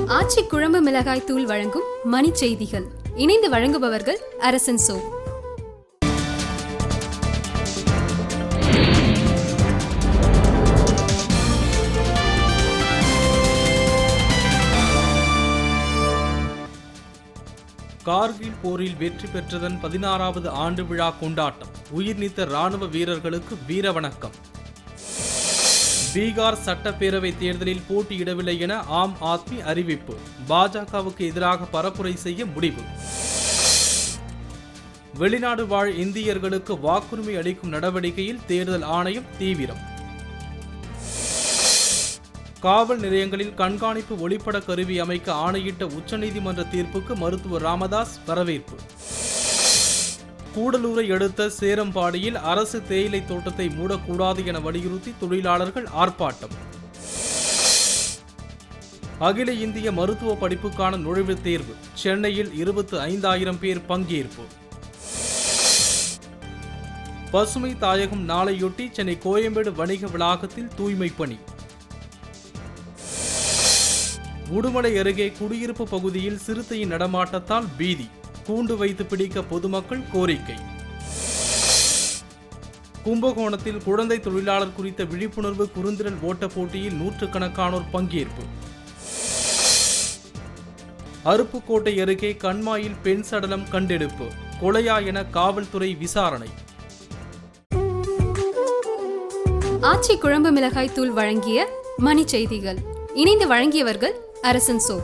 ஆச்சி குழம்பு மிளகாய் தூள் வழங்கும் மணி செய்திகள். இணைந்து வழங்குபவர்கள் அரசன் சோ. கார்கில் போரில் வெற்றி பெற்றதன் 16வது ஆண்டு விழா கொண்டாட்டம். உயிர் நீத்த ராணுவ வீரர்களுக்கு வீர வணக்கம். பீகார் சட்டப்பேரவை தேர்தலில் போட்டியிடவில்லை என ஆம் ஆத்மி அறிவிப்பு. பாஜகவுக்கு எதிராக பரப்புரை செய்ய முடிவு. வெளிநாடு வாழ் இந்தியர்களுக்கு வாக்குரிமை அளிக்கும் நடவடிக்கையில் தேர்தல் ஆணையம் தீவிரம். காவல் நிலையங்களில் கண்காணிப்பு ஒளிப்பட கருவி அமைக்க ஆணையிட்ட உச்சநீதிமன்ற தீர்ப்புக்கு மருத்துவர் ராமதாஸ் வரவேற்பு. கூடலூரை அடுத்த சேரம்பாடியில் அரசு தேயிலை தோட்டத்தை மூடக்கூடாது என வலியுறுத்தி தொழிலாளர்கள் ஆர்ப்பாட்டம். அகில இந்திய மருத்துவ படிப்புக்கான நுழைவுத் தேர்வு சென்னையில் 25,000 பேர் பங்கேற்பு. பசுமை தாயகம் நாளையொட்டி சென்னை கோயம்பேடு வணிக வளாகத்தில் தூய்மை பணி. உடுமலை அருகே குடியிருப்பு பகுதியில் சிறுத்தையின் நடமாட்டத்தால் பீதி. கூண்டு வைத்து பிடிக்க பொதுமக்கள் கோரிக்கை. கும்பகோணத்தில் குழந்தை தொழிலாளர் குறித்த விழிப்புணர்வு குறுந்திரள் ஓட்டப் போட்டியில் நூற்றுக்கணக்கானோர் பங்கேற்பு. அருப்புக்கோட்டை அருகே கண்மாயில் பெண் சடலம் கண்டெடுப்பு. கொலையா என காவல்துறை விசாரணை. ஆச்சி குழம்பு மிளகாய் தூள் வழங்கிய மணி செய்திகள். இணைந்து வழங்கியவர்கள் அரசன் சோ.